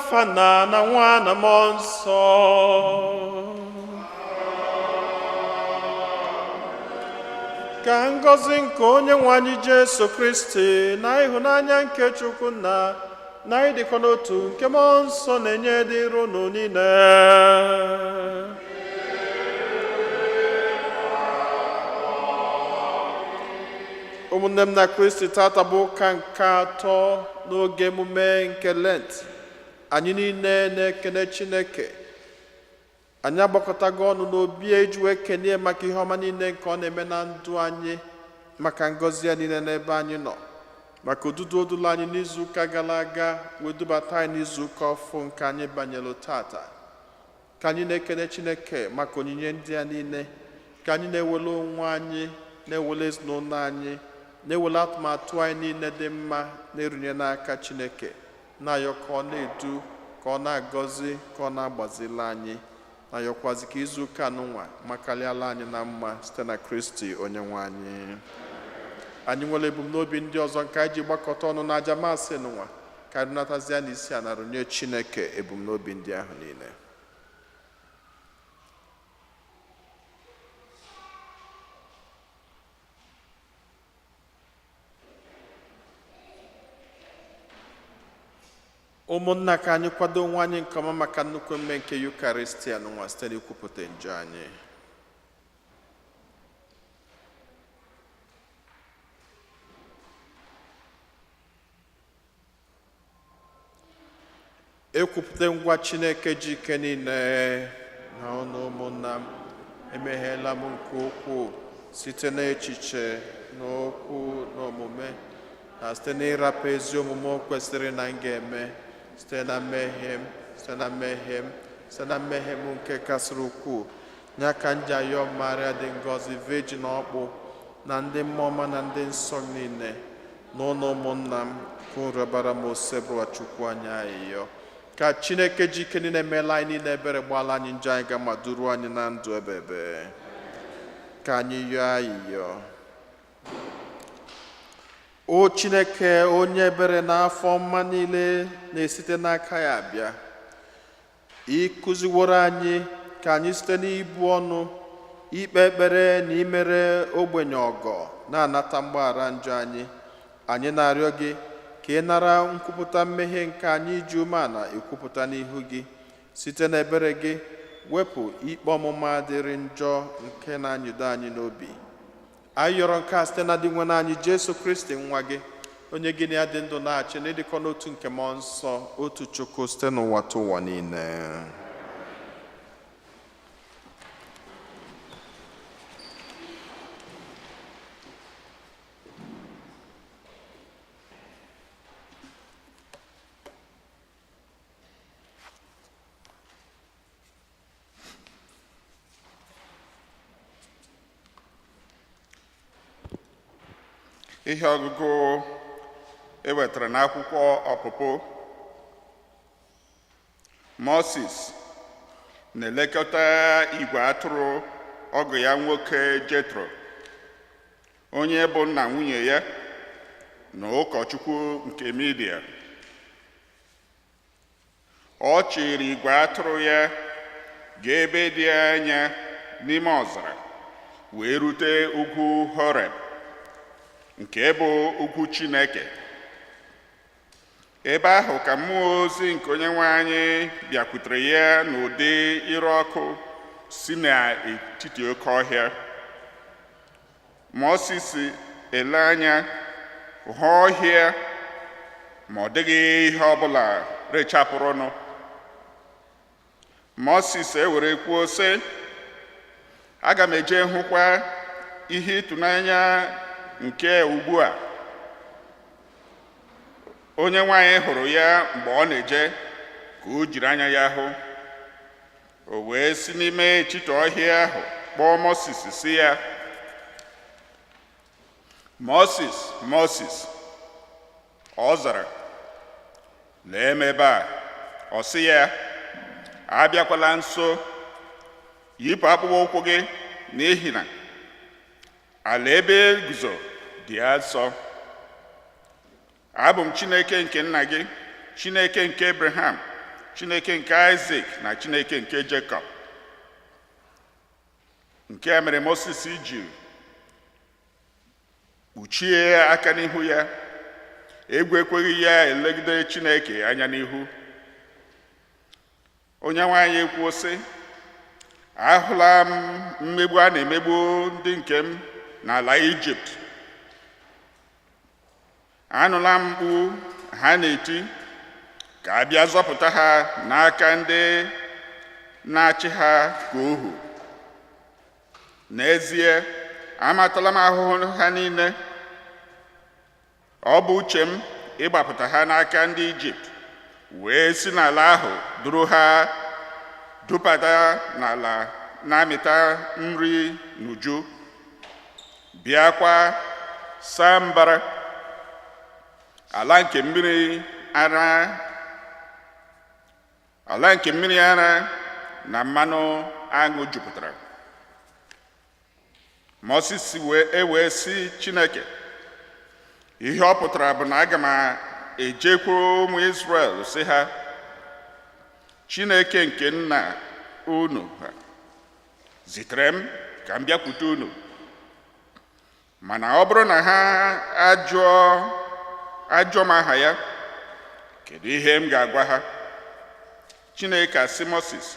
n'afa Nna na Nwa na Mmụọ Nsọ. Ka ngọzi nke Onyenwe anyị Jesu Kristi na ịhụnanya nke Chukwu Nna na ịdịkọ n'otu nke Mmụọ Nsọ na-enye dịrị unu niile. Ụmụnne m na Kristi, tata bụ ụka nke atọ n'oge emume nke Lent. Anyị niile na-ekene Chineke. Anyị agbakọtago ọnụ n'obi eji wee kene maka ihe ọma niile nke ọ na-eme na ndụ anyị, maka ngọzi ya niile n'ebe anyị nọ, maka odudu odulu anyị n'izuụka gara aga wee dubata anyị n'izuụka ọfụ nke anyị banyere tata. Ka anyị na-ekene Chineke maka onyinye ndị ya niile, ka anyị na-ewele onwe anyị, na-ewele ezinụlọ anyị, na-ewele atụmatụ anyị niile dị mma, na-erunye n'aka Chineke, na-ayọ ka ọ na-edu, ka ọ na-agọzi, ka ọ na-agbazila anyị, na-ayọkwazi ka izuụka anụnwa makarịala anyị na mma site na Kristi Onyenwe anyị. Anyị nwere ebumnobi ndị ọzọ nke anyị ji gbakọta ọnụ n'aja masị n'ụwa, ka anyị natazi ya n'isi a na-arụnye Chineke ebumnobi ndị ahụ niile. Ụmụnna, ka anyị kwado onwe anyị nke ọma maka nnukwu mme nke Yukaristia n'ụwa site n'ikwupụta njọ anyị. Ekwupụta ngwa Chineke ji ike niile na ọnụ ụmụnna m, emegheela m nke ukwuu site n'echiche, n'okwu, n'omume, na site n'ịrapụ ezi omume o kwesịrị na m ga-eme, site na mmehie m nke kasịrị ukwuu. Nye ka m ji ayọ Maria dị ngọzi, Virgin ọkpụ, na ndị mmụọ ọma na ndị nsọ niile, na ụlọ ụmụnna m, ka unu rịọbara m osebụwa Chukwu anyị ayịyọ. Ka Chineke ji ike niile meela anyị niile ebere, gbaala anyị njọ anyị, ma duruo anyị na ndụ ebebe. Ka anyị yọọ ayịyọ. O Chineke, onye ebere na afọ mma niile na-esite n'aka ya abịa, ịkụziworo anyị ka anyị site n'ibu ọnụ, ikpe ekpere na imere ogbenye ọgọ, na-anata mgbaghara njọ anyị. Anyị na-arịọ gị ka ị nara nkwupụta mmehie nke anyị ji umeala ekwupụta n'ihu gị. Site n'ebere gị, wepụ ikpe ọmụma dịrị njọ nke na-anyịdo anyị n'obi. Anyị yọrọ nke a site na dị nwe anyị Jesu Kristi, nwa gị, onye gị na ya dị ndụ na-achị na ịdịkọ n'otu nke Mmụọ Nsọ, otu Chukwu site n'ụwa tụ ụwa niile. Ihe ọgụgụ ewetara n'akwụkwọ Ọpụpụ. Moses na-elekọta igwe atụrụ ọgụ ya nwoke Jetro, onye bụ nna nwunye ya na ụkọchukwu nke Midia. Ọ chịrị igwe atụrụ ya gaa ebe dị anya n'ime ọzara, wee rute ugwu Horeb, nke bụ ugwu Chineke. Ebe ahụ ka mmụọ ozi nke Onyenwe anyị bịakwutere ya n'ụdị ire ọkụ si n'etiti oke ọhịa. Moses ele anya hụ ọhịa, ma ọ dịghị ihe ọbụla rechapụrụnụ. Moses ewere kwuo sị, aga m eje hụkwa ihe ịtụnanya nke ugbu a. Onyenwe anyị hụrụ ya mgbe ọ na-eje, ka o jiri anya ya hụ. O wee si n'ime etiti ọhịa ahụ kpọọ Moses sị ya, Moses, Moses. Ọ zara, lee m ebe a. Ọ sị ya, abịakwala nso, yipụ akpụkpọ ụkwụ gị, n'ihi na ala ebe guzo dị asọ. Abụ m Chineke nke nna gị, Chineke nke Abraham, Chineke nke Isaac na Chineke nke Jekọb. Nke a mere Moses ji kpuchie aka n'ihu ya. Egwu ekweghị ya elegide Chineke anya n'ihu. Onyenwe anyị ekwuo sị, ahụla m mmegbu a na-emegbu ndị nke m n'ala Ijipt. Anụla m mkpu ha na-eti ka a bịa zọpụta ha n'aka ndị na-achị ha ka ohu. N'ezie, amatala m ahụhụ ha niile. Ọ bụ uche m ịgbapụta ha n'aka ndị Ijipt, wee si n'ala ahụ duru ha dubata n'ala na-amịta nri n'uju, bịakwa saa mbara, ala nke mmiri ara na mmanụ aṅụ jupụtara. Moses wee sị Chineke, ihe ọ pụtara bụ na aga m ejekwuru ụmụ Izrel sị ha, Chineke nke nna unu ha zitere m ka m bịakwute unu. Mana ọ bụrụ na ha ajụọ m aha ya, kedu ihe m ga-agwa ha? Chineke asị Moses,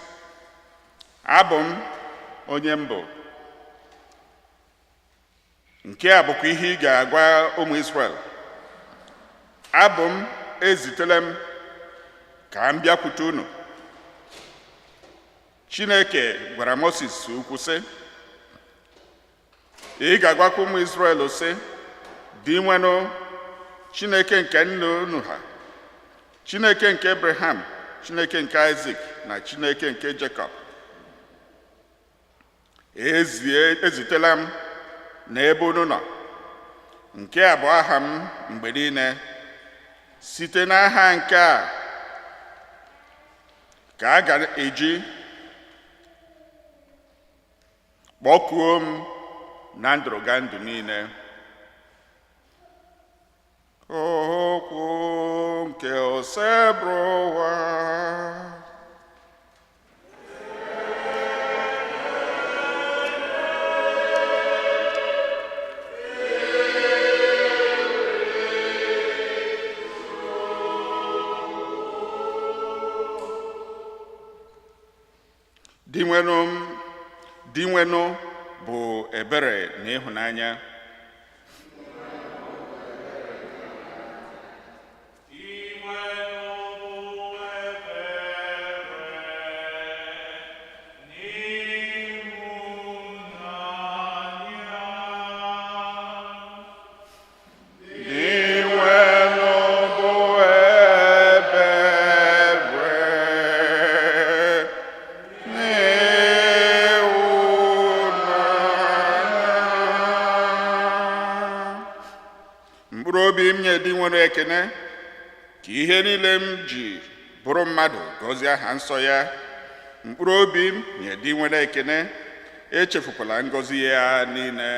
abụ m onye m bụ. Nke a bụkwa ihe ị ga-agwa ụmụ Izrel, abụ m ezitela m ka m bịakwute unu. Chineke gwara Moses okwu sị, ị ga-agwakwa ụmụ Izrel sị, dị nwenụ Chineke nke nna unu ha, Chineke nke Abraham, Chineke nke Isaac na Chineke nke Jekọb. Ezitela m n'ebe unu nọ. Nke a bụ aha m mgbe niile. Site n'aha nke a ka a ga-eji kpọkuo m na ndụrụga ndụ niile. Okwu nke osebro ụwa. Dị nwenụ bụ ebere na ịhụnanya. Mkpụrụ obi m nye dị nwere ekene ka ihe niile m ji bụrụ mmadụ gọzie aha nsọ ya. Mkpụrụ obi m nye dị nwere ekene, echefukwala ngọzi ya niile.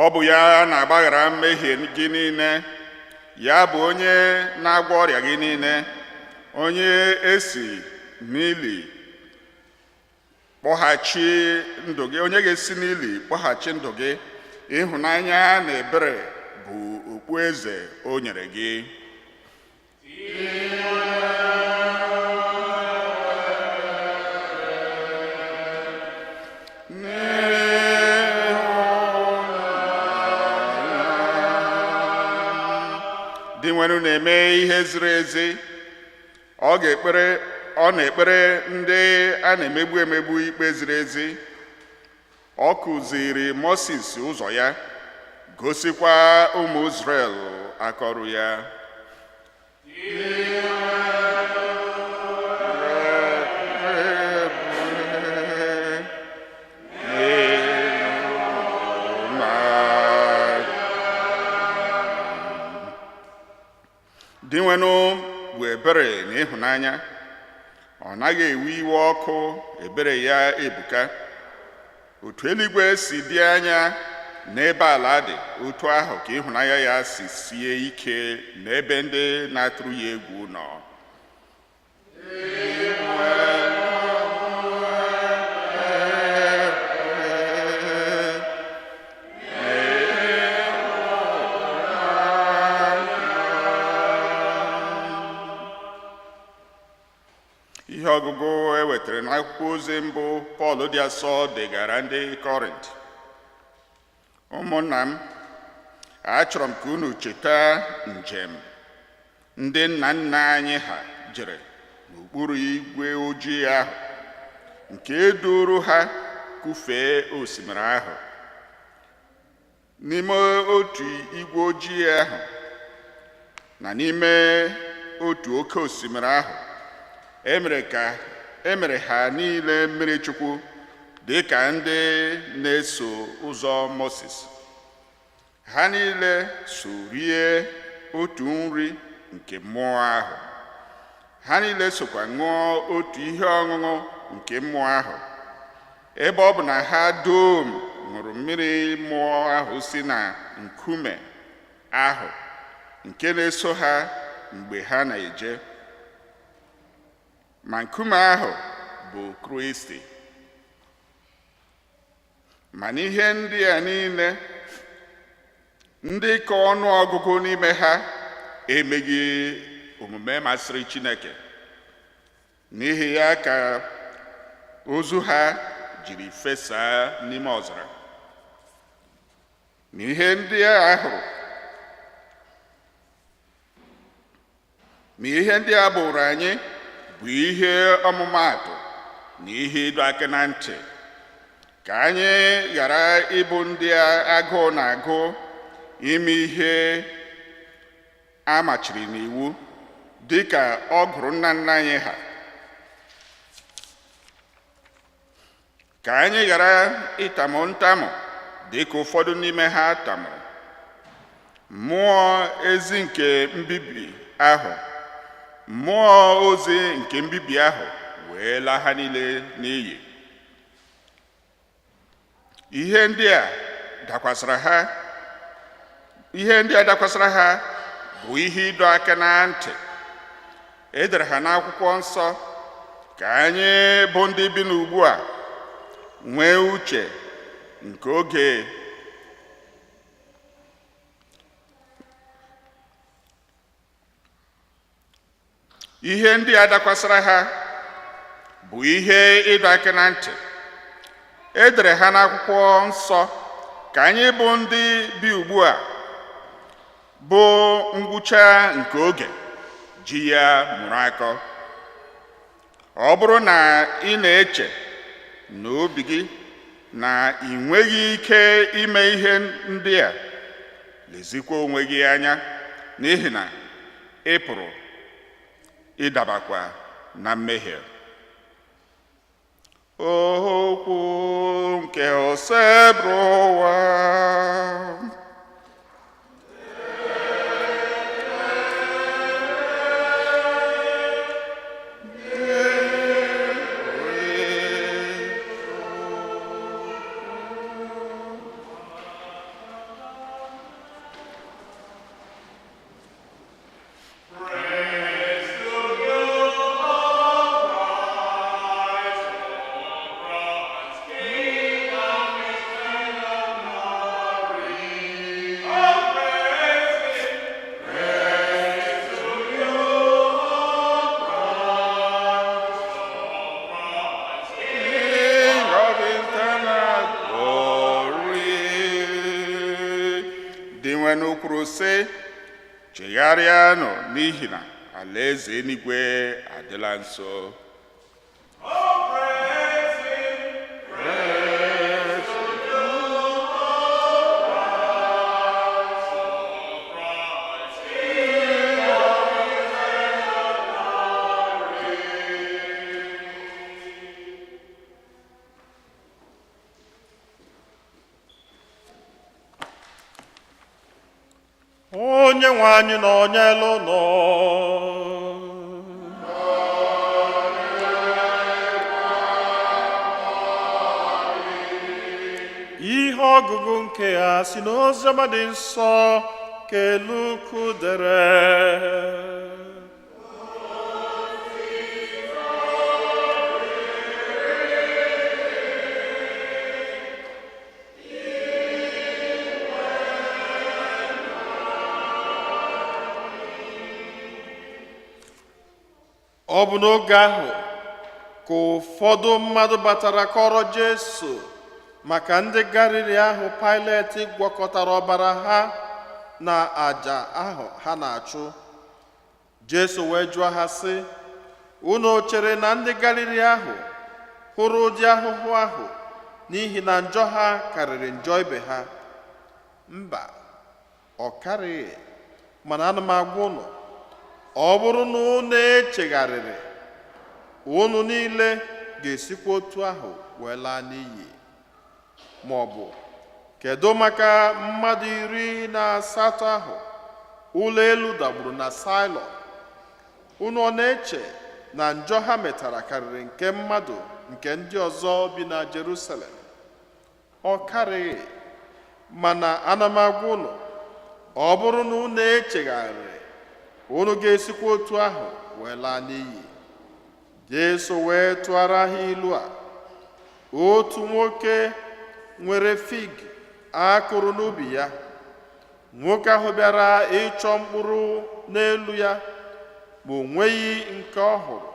Ọ bụ ya na-agbaghara mmehie gị niile, ya bụ onye na-agwọ ọrịa gị niile, onye esi n'ili kpọghachi ndụ gị, onye ga-esi n'ili kpọghachi ndụ gị. Ịhụnanya na ebere bụ okpueze o nyere gị. Dị nwere na-eme ihe ziri ezi. Ọ na-ekpere ndị a na-emegbu ikpe ziri ezi. Ọ kụziri Moses ụzọ ya, gosikwa ụmụ Izrel akọrụ ya. Dị nwenụ bụ ebere na ịhụnanya, ọ naghị ewe iwe ọkụ, ebere ya ebuka. Otu eluigwe si dị anya n'ebe ala dị, otu ahụ ka ịhụnanya ya si sie ike n'ebe ndị na-atụrụ ya egwu nọ. Ihe ọgụgụ e wetara n'akwụkwọ ozi mbụ Pọl dị asọ degara ndị Kọrint. Ụmụnna m, achọrọ m ka unu cheta njem ndị nna nna anyị ha jere n'okpuru igwe ojii ahụ, nke duru ha kụfee osimiri ahụ. N'ime otu igwe ojii ahụ na n'ime otu oke osimiri ahụ, emere ha niile mmiri chukwu dị ka ndị na-eso ụzọ Moses. Ha niile so rie otu nri nke mmụọ ahụ. Ha niile sokwa ṅụọ otu ihe ọṅụṅụ nke mmụọ ahụ, ebe ọ bụ na ha dum ṅụrụ mmiri mmụọ ahụ si na nkume ahụ nke na-eso ha mgbe ha na-eje. Ma nkume ahụ bụ Kristi. Ma n'ihe ndị a niile, ndị ka ọnụ ọgụgụ n'ime ha emeghị omume masịrị Chineke. N'ihi ya ka ozu ha jiri fesaa n'ime ọzara. N'ihe ndị a hụrụ, ma ihe ndị a bụrụ anyị bụ ihe ọmụmaatụ na ihe ịdọ aka na ntị, ka anyị ghara ịbụ ndị agụụ na-agụ ime ihe a machiri n'iwu dị ka ọ gụrụ nna nna anyị ha, ka anyị ghara ịtamụ ntamụ dị ka ụfọdụ n'ime ha tamụrụ. Mmụọ ezi nke mbibi ahụ, mmụọ ozi nke mbibi ahụ wee laa ha niile n'iyi. Ihe ndị a dakwasịrị ha bụ ihe ịdọ aka na ntị. E dere ha n'akwụkwọ nsọ ka anyị bụ ndị bi n'ugbu a nwee uche nke oge ihe ndị a dakwasịrị ha bụ ihe ịdọ aka na ntị. E dere ha n'akwụkwọ nsọ ka anyị bụ ndị bi ugbu a bụ ngwụcha nke oge ji ya mụrụ akọ. Ọ bụrụ na ị na-eche n'obi gị na ị nweghị ike ime ihe ndị a, lezikwa onwe gị anya, n'ihi na ị pụrụ ịdabakwa na mmehie. Okwu nke osebrụ ụwa. Kwuru sị, chegharịanụ n'ihi na alaeze eluigwe adịla nso. Onye nwe anyị nọnyelu nọ. ọgụgụ nke ya si n'oziọma dị nsọ ka Luku dere. Ọ bụ n'oge ahụ ka ụfọdụ mmadụ batara kọrọ Jesu maka ndị Galili ahụ Pilet gwakọtara ọbara ha na àjà ahụ ha na-achụ. Jesu wee jụọ ha sị, unu chere na ndị Galili ahụ hụrụ ụdị ahụhụ ahụ n'ihi na njọ ha karịrị njọ ibe ha? Mba, ọ karịghị. Mana ana m agwa unu, ọ bụrụ na unu echegharịrị, unu niile ga-esikwa otu ahụ wee laa n'iyi. Ma ọ bụ, kedu maka mmadụ 18 ahụ ụlọ elu dagburu na Sailọn? Unu ọ na-eche na njọ ha metara karịrị nke mmadụ nke ndị ọzọ bi na Jerusalem? Ọ karịghị. Mana ana m agwa unu, ọ bụrụ na unu echegharịrị, unu ga-esikwa otu ahụ wee laa n'iyi. Jesu wee tụara ha ilu a. Otu nwoke nwere fig a kụrụ n'ubi ya. Nwoke ahụ bịara ịchọ mkpụrụ n'elu ya, ma o nweghị nke ọ hụrụ.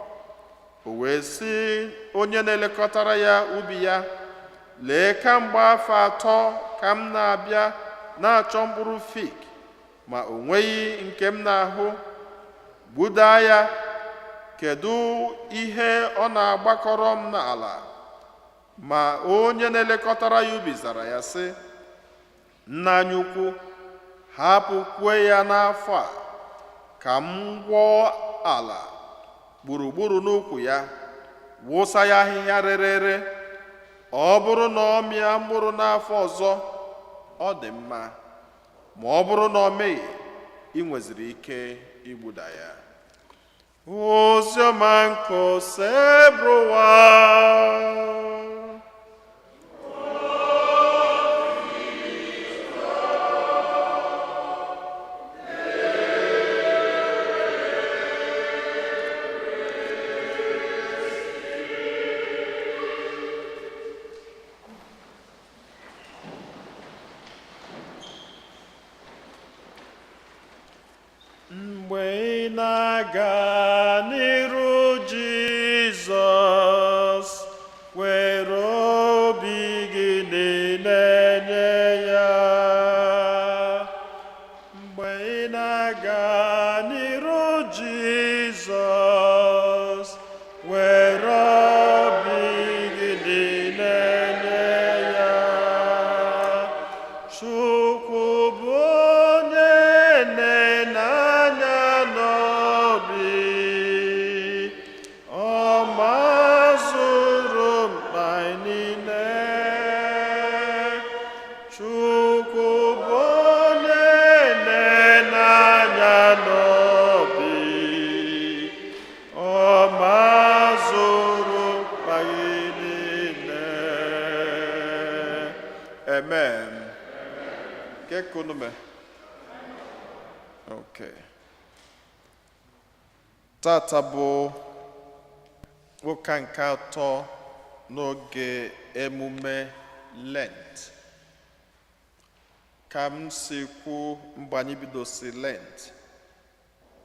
O wee sị onye na-elekọtara ya ubi ya, lee, kamgbe afọ 3 ka m na-abịa na-achọ mkpụrụ fig, ma o nweghị nke m na-ahụ. Gbudaa ya. Kedu ihe ọ na-agbakọrọ m n'ala? Ma onye na-elekọtara ya ubi zara ya sị, nna anyị ukwu, hapụkwe ya n'afọ a ka m gwọọ ala gburugburu n'ukwu ya, wụsa ya ahịhịa rere ere. Ọ bụrụ na ọ mịa mkpụrụ n'afọ ọzọ, ọ dị mma. Ma ọ bụrụ na ọ meghị, ị nweziri ike igbuda ya. Oziọma nke osebrowa. Mgbe ị na-aga n'iru Jizọs, were obi gị niile nye ya. Mgbe ị na-aga n'iru Jizọs, were obi gị niile nye ya. Chukwu bụ onye na-enanya n'obi, ọ mazụrụ mkpa niile. Chukwu bụ onye na-enanya n'obi, ọ mazụrụ mkpa niile. Amen. Kekunume. Okay. Tata bụ ụka nke 3 n'oge emume Lent. Ka m si kwu mgbe anyị bidosi Lent,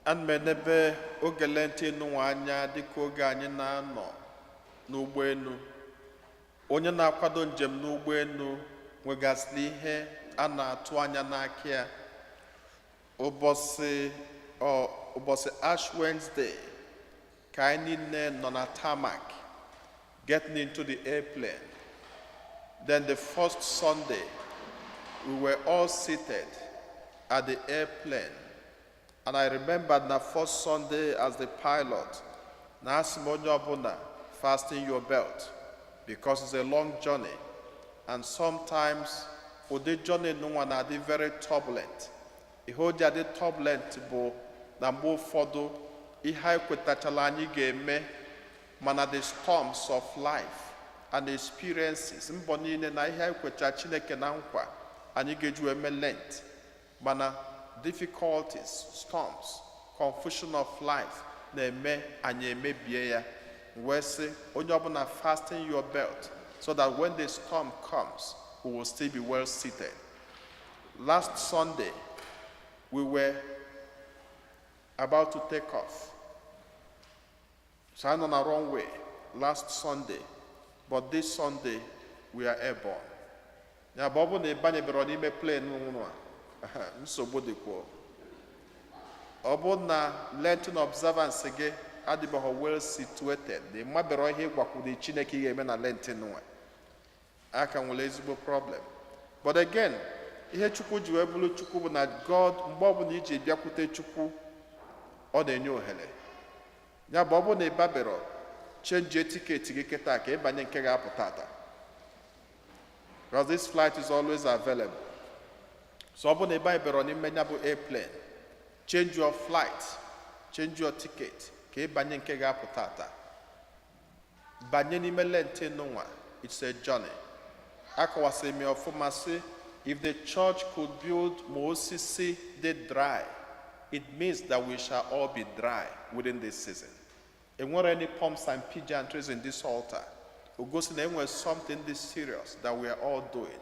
ana m enebe oge Lent enunwa anya dịka oge anyị na-anọ n'ụgbọelu. Onye na-akwado njem n'ụgbọelu nwegasịrị ihe a na-atụ anya n'aka ya. Ụbọchị Ash Wednesday ka anyị niile nọ na tarmac getting into the airplane. Then the first Sunday we were all seated at the airplane, and I remember na first Sunday as the pilot, na asị m onye ọbụla fasten your belt because it's a long journey, and sometimes ụdị journey nụnwa na-adị very turbulent. Ihe o ji adị turbulent bụ na mgbe ụfọdụ ihe anyị kwetachala anyị ga-eme, mana the storms of life and experiences mbọ niile na ihe anyị kwecha Chineke na nkwa anyị ga-eji eme Lent, mana difficulties, storms, confusion of life na-eme anyị emebie ya. Wee sị onye ọbụla fasten your belt so that when the storm comes we will still be well seated. Last Sunday we were about to take off, so I'm on the wrong way last Sunday, but this Sunday we are airborne. Ya bụ ọ bụ na ịbanyebere n'ime plane nwụrụ a nsogbu dịkwa. Ọ bụ na Lenten observance gị adịbeghị well situated, na ịmabere ihe ịgwakwude Chineke ga-eme na Lenten nwa, aka nwere ezigbo problem. But again, ihe Chukwu ji wee bụrụ Chukwu bụ na God mgbe ọbụla iji bịakwute Chukwu ọ na-enye ohere. Ya bụ ọ bụ na ịbabere change tiketi gị kịta ka ịbanye nke ga-apụta ata, because this flight is always available. So ọ bụ na ịbanyebere n'ime ya bụ airplane, change your flight, change your ticket ka ịbanye nke ga-apụta ata. Banye n'ime Lenten nwa, it's a journey. Akọwasị m ọfụma sị, if the church could build ma osisi dị dry, it means that we shall all be dry within this season. Enwere any pumps and pigeon trees in this altar. Ugosi na enwere something this serious that we are all doing.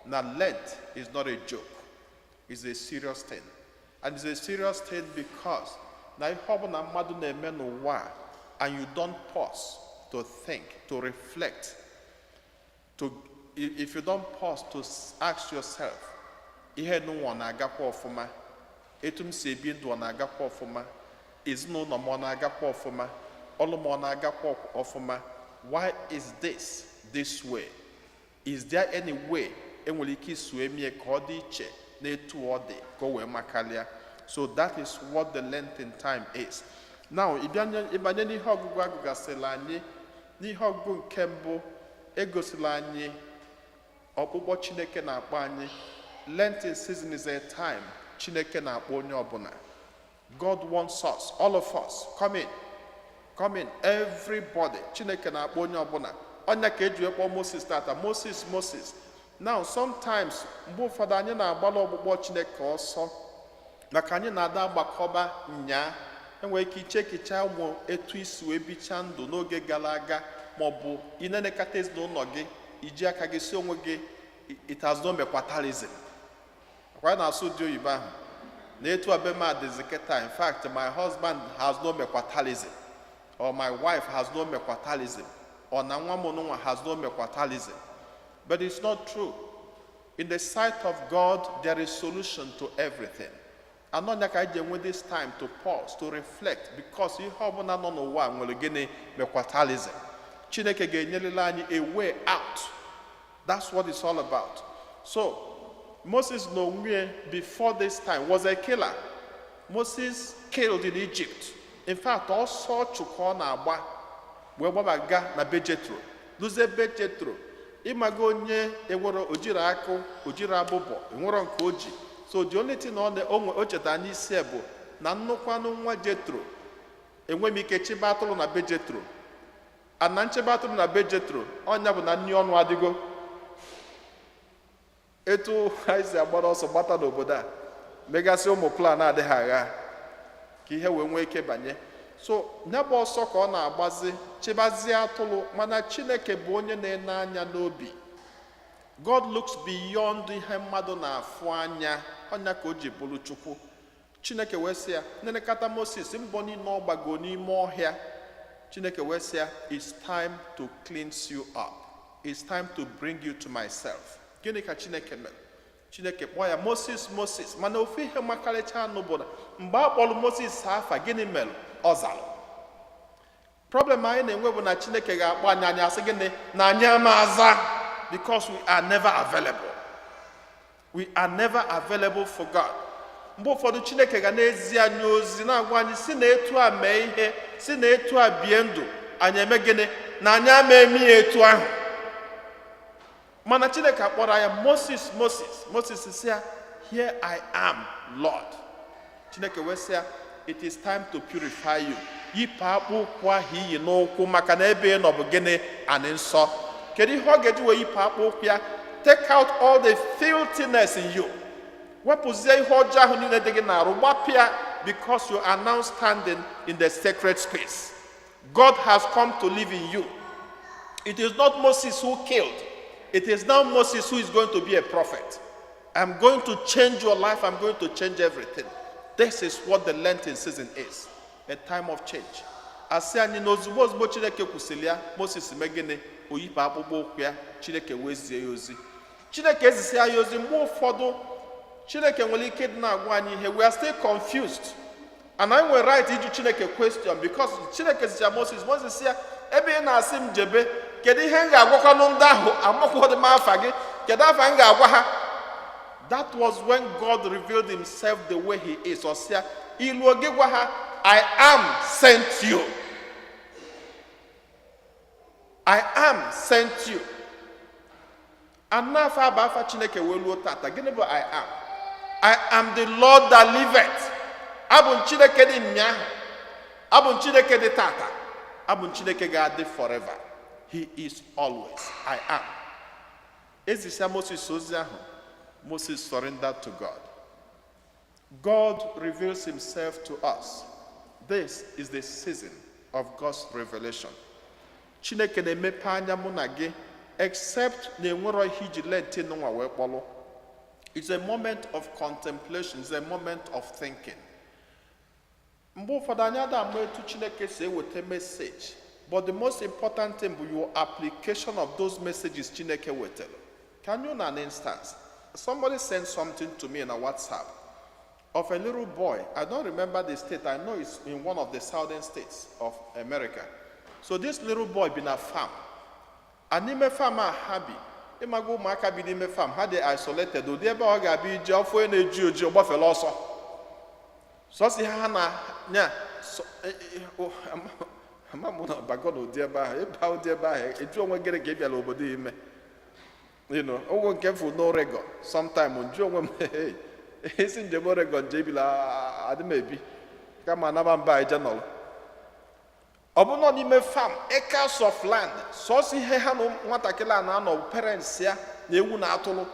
Now Lent is not a joke. It's a serious thing. And it's a serious thing because na ihe ọbụla mmadụ na-eme n'ụwa and you don't pause to think, to reflect, if you don't pause to ask yourself, ihe n'ụwa na-agakwa ọfụma, etu m si ebi ndụ ọ na-agakwa ọfụma, ezinụlọ m ọ na-agakwa ọfụma, ọlụ m ọ na-agakwa ọfụma, why is this way? Is there any way enwere ike isu emie ka ọ dị iche na etu ọ dị ka o wee makarịa? So that is what the Lenten time is. Now, ịbanye n'ihe ọgụgụ agụgasịla anyị, n'ihe ọgụgụ nke mbụ egosila anyị ọkpụkpọ Chineke na-akpọ anyị. Lenten season is a time Chineke na-akpọ onye ọbụla. God wants us, all of us, come in, everybody. Chineke na-akpọ onye ọbụla. Onye ka eji ekpọ Moses tata, Moses. Now, sometimes mgbe ụfọdụ anyị na-agbala ọkpụkpọ Chineke ọsọ maka anyị na-ada agbakọba nya, enwere ike ichekicha ụmụ etu isi wee bicha ndụ n'oge gara aga, maọbụ ịnenekata ezinụlọ gị iji aka gị si onwe gị, it has no mekwatalism. Akwa na-asụ dị oyibo ahụ na etu abema adịzi kịta. In fact, my husband has no mekwatalism, or my wife has no mekwatalism, or na nwa m nwa has no mekwatalism. But it's not true. In the sight of God, there is solution to everything. And not like I with this time to pause, to reflect, because you have no one will gain mekwatalism. Chineke ga-enyerela anyị a way out. That's what it's all about. So Moses before this time was a killer. Moses killed in Egypt. In fact, also chukwu na-agba wee gbabaga na be Jethro. Luze be Jethro. Ịmaga onye enwere ojiri akụ, ojiri abụbọ, enwere nke oji. So the only thing o cheta anyị isi bụ na nnukwu nwa Jethro enwe m ike chebe atụrụ na be Jethro. Ana nchebe atụrụ na be Jethro, ọnya bụ na nni ọnụ adịgo. Etu anyị si agbara ọsọ gbata n'obodo a, megasị ụmụ plan adịghị agha ka ihe wee nwee ike banye. So nyabụ ọsọ ka ọ na-agbazi chebazie atụrụ, mana Chineke bụ onye na-ene anya n'obi. God looks beyond ihe mmadụ na-afụ anya. Ọnya ka o ji bụrụ Chukwu. Chineke wee sị ya, nenekata Moses mbọ niile ọ gbago n'ime ọhịa. Chineke wee sị ya, it's time to cleanse you up. It's time to bring you to myself. Gịnị ka Chineke mere? Chineke kpọọ ya Moses. Mana ofe ihe makarịcha anụ bụ na mgbe a kpọrọ Moses afa, gịnị mere? Ọ zara. Problem anyị na-enwe bụ na Chineke ga-akpọ anyị asị gịnị? Na anyị ama aza, because we are never available. We are never available for God. Mgbe ụfọdụ Chineke ga na-ezi anyị ozi na-agwa anyị si na etu a mee ihe, si na etu a bie ndụ, anyị eme gịnị? Na anyị ama eme ya etu ahụ. Mana Chineke akpọrọ ya Moses sị ya, here I am, Lord. Chineke wee sị ya, it is time to purify you. Yipụ akpụ ụkwụ ahụ iyi n'ụkwụ, maka na ebe ị nọ bụ gịnị? Anị nsọ. kedu ihe ọ ga-eji wee yipụ akpụ ụkwụ ya? Take out all the filthiness in you. Wepụzie ihe ọjọọ ahụ niile dị gị n'arụ, gbapịa, because you are now standing in the sacred space. God has come to live in you. It is not Moses who killed. It is now Moses who is going to be a prophet. I'm going to change your life. I'm going to change everything. This is what the Lenten season is. A time of change. Asị anyị na ozugbo Chineke kwụsịrị ya, Moses megịnị? Oyipụ akpụkpọ ụkwụ ya, Chineke wee zie ya ozi. Chineke ezisi ya ozi mgbe ụfọdụ Chineke nwere ike dị na-agwa anyị ihe. We are still confused. And I will right iju Chineke question, because Chineke zisi ya Moses ya, ebe ị na-asị m jebe, kedu ihe m ga-agwakwanụ ndị ahụ amakwụkwọ m afa gị? Kedu afa m ga-agwa ha? That was when God revealed himself the way he is. Ọ sị ya, ilu gị gwa ha, I am sent you. I am sent you. And now afa afa Chineke wee luo tata. Gịnị bụ I am? I am the Lord that liveth. Abụ m Chineke dị nnyaa. Abụ m Chineke dị tata. Abụ m Chineke ga-adị forever. He is always. I am. Ezisa Moses ozi ahụ. Moses surrendered to God. God reveals himself to us. This is the season of God's revelation. Chineke na-emepe anya mụ na gị, except na enwero ihe iji Lenten nwa wee kpọlụ. It's a moment of contemplation. It's a moment of thinking. Mgbe ụfọdụ anyị ada ama etu Chineke si eweta message, but the most important thing bụ your application of those messages Chineke wetara. Can you know an instance? Somebody sent something to me in a WhatsApp of a little boy. I don't remember the state. I know it's in one of the southern states of America. So this little boy been a farm. And n'ime farm a habi. Ịmago ụmụaka bi n'ime farm, ha dị isolated. Ụdị ebe ọ ga-abịa ije ọfọ na-eji oji ọgbafela ọsọ. So si ha na nya amamụ na bago n'ụdị ebe ahụ. Ịba ụdị ebe ahụ, eju onwe gịrị ka ị bịara obodo ime. You know, ogo nke fu no Oregon. Sometime nju onwe m hey. Esi njem Oregon je bila adị m ebi. Kama anaba mba eje nọrọ. Ọ bụ nọ n'ime farm, acres of land. So si ihe ha na nwatakịrị a na-anọ parents ya na ewu na atụrụ.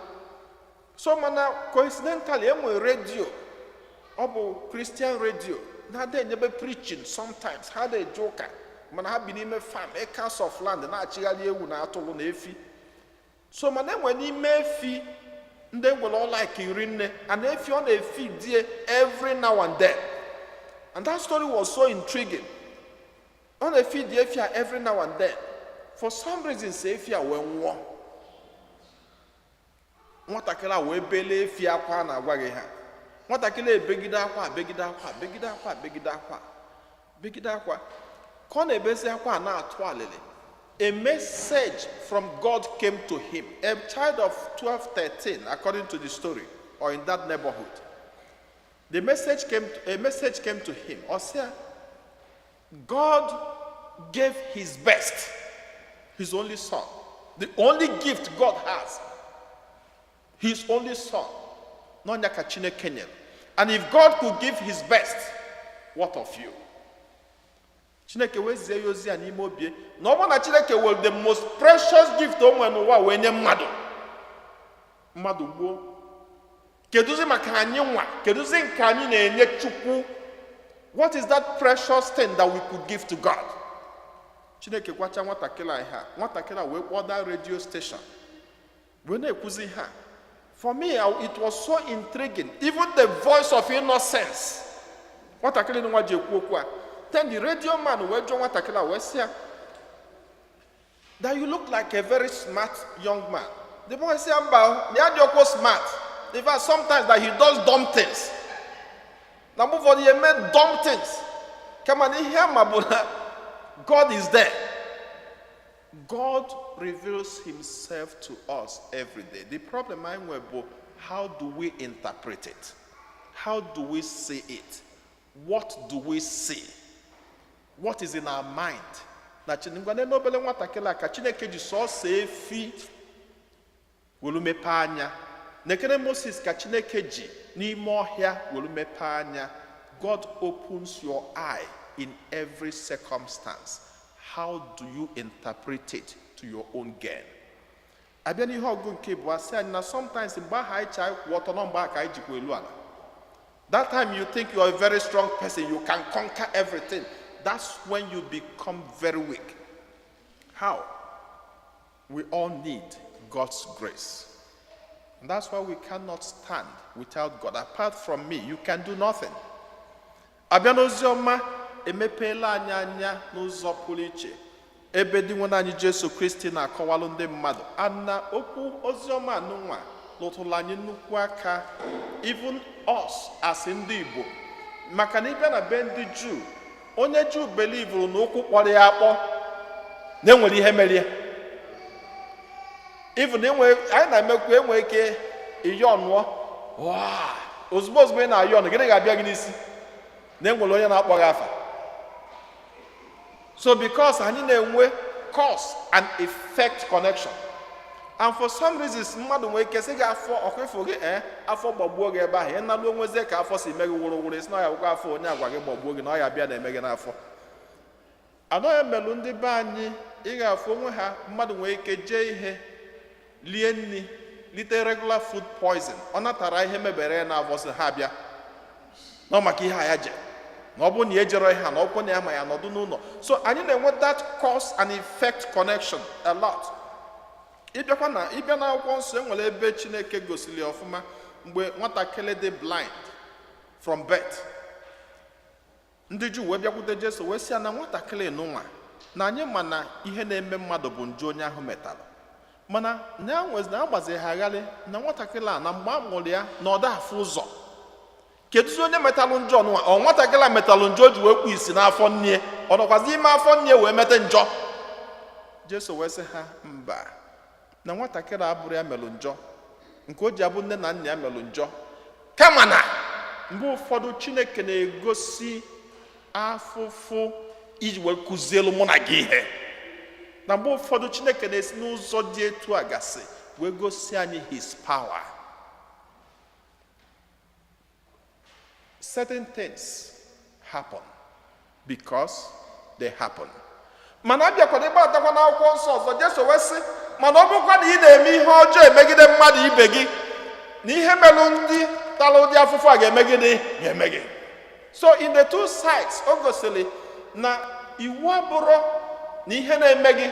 So mana coincidentally enwe radio. Ọ bụ Christian radio. Na ada enyebe preaching sometimes. Ha da eje ụka. Mana ha bi n'ime farm, acres of land na-achịgharị ewu na atụrụ na efi. So mana enwe n'ime efi ndị nwere ọla ike iri nne, and efi ọ na-efi die every now and then. And that story was so intriguing. On a feed the efia every now and then. For some reason, say efia wee nwụọ. Nwatakịrị wee bele efia akwa na agwa gị ha. Nwatakịrị ebegide akwa, begide akwa, begide akwa, begide akwa. Begide akwa. Ka ọ na-ebezi akwa na-atụ alịlị. A message from God came to him. A child of 12, 13, according to the story, or in that neighborhood. A message came to him. Osea, God gave his best, his only son. The only gift God has, his only son. And if God could give his best, what of you? Chineke wezie yozi ani mobie. No one na Chineke will the most precious gift o nwe n'ụwa wee nye mmadụ. Mmadụ gbuo. Keduzi maka anyị nwa? Keduzi nke anyị na-enye Chukwu? What is that precious thing that we could give to God? Chineke kwacha nwatakịrị ha. Nwatakịrị wee kpọọ that radio station. Wee na-ekwuzi ha. For me, it was so intriguing. Even the voice of innocence. Nwatakịrị nwa ji ekwu okwu a. Then the radio man wee jụọ nwatakịrị wee sị ya, that you look like a very smart young man. The boy said, "Mba, they are just smart. In fact, sometimes that he does dumb things. Now move on, he made dumb things. Come on, hear Mabuna. God is there. God reveals himself to us every day. The problem I know, how do we interpret it? How do we see it? What do we see? What is in our mind? Na chiningwane nobele nwatakịrị ka Chineke ji so se fi wolu mepe anya. Nekene Moses ka Chineke ji n'ime ọhịa wolu mepe anya. God opens your eye in every circumstance. How do you interpret it to your own gain. Abịa n'ihe ọgụ nke bụ asị anyị na sometimes mgbe ahụ anyị cha kwụ ọtọ nọ mgbe aka anyị jikwa elu ala. That time you think you are a very strong person, you can conquer everything. That's when you become very weak. How? We all need God's grace. And that's why we cannot stand without God. Apart from me, you can do nothing. Abịa n'oziọma emepeela anyị anya n'ụzọ pụrụ iche. Ebe dị nwe anyị Jesu Kristi na-akọwalụ ndị mmadụ. Ana okwu oziọma anụnwa lụtụrụ anyị nnukwu aka, even us as ndị Igbo. Maka na ịbịa na be ndị Juu, onye Juu belivuru na okwu kpọrọ ya akpọ na-enwere ihe merie. Even anyị na-emekwu enwe ike iyi ọnụọ ozugbo ozugbo ị na-ayọ ọnụ gịnị ga-abịa gị n'isi na enwere onye na-akpọ gị afa. So because anyị na-enwe cause and effect connection, and for some reasons mmadụ nwee ike sị gị afọ ọkwefu gị afọ gbagbuo gị ebe ahụ ị nalụ onwezie ka afọ si eme gị wụrụ isi na ọ ya bụkwa afọ onye agwa gị gbagbuo gị na ọ ya bịa na-eme gị n'afọ. Anọghị emelụ ndị be anyị ị ga-afụ onwe ha mmadụ nwee ike jee ihe lie nri lite regular food poison, ọ natara ihe mebere ya na-avọ sị ha bịa nọ maka ihe ya je na ọ bụ na ejero ihe na ọkwụ na ya ma ya nọdụ n'ụlọ. So anyị na-enwe that cause and effect connection a lot. Ịbịa na akwụkwọ nsọ enwere ebe Chineke gosiri ọfụma mgbe nwatakịrị dị blind from birth. Ndị Juu wee bịakwute Jesu wee sị ya na nwatakịrị nụnwa na anyị ma na ihe na-eme mmadụ bụ nje onye ahụ metara, mana na agbazighị agharị na nwatakịrị a na mgbe a mụrụ ya na ọ da afụ ụzọ. Kedụzi onye metalụ njọ nwa? Ọ nwatakịrị a metalụ njọ ji wee kpu isi n'afọ nne, ọ nọkwazi ime afọ nne wee mete njọ? Jesu wee sị ha mba, na nwatakịrị abụrụ ya melụ njọ nke o ji abụ nne na nna ya melụ njọ, kama na mgbe ụfọdụ Chineke na-egosi afụfụ iji wee kụzielu mụ na gị ihe. Na mgbe ụfọdụ Chineke na-esi n'ụzọ dị etu a gasị wee gosi anyị his power. Certain things happen because they happen. Mana abịakwana ịgba atakwa n'akwụkwọ nsọ ọzọ Jesu wee sị mana ọ bụkwa na ị na-eme ihe ọjọọ emegide mmadụ ibe gị na ihe melụ ndị tara ụdị afụfụ a ga-eme gị. So in the two sides o gosiri na iwu abụrụ na ihe na-eme gị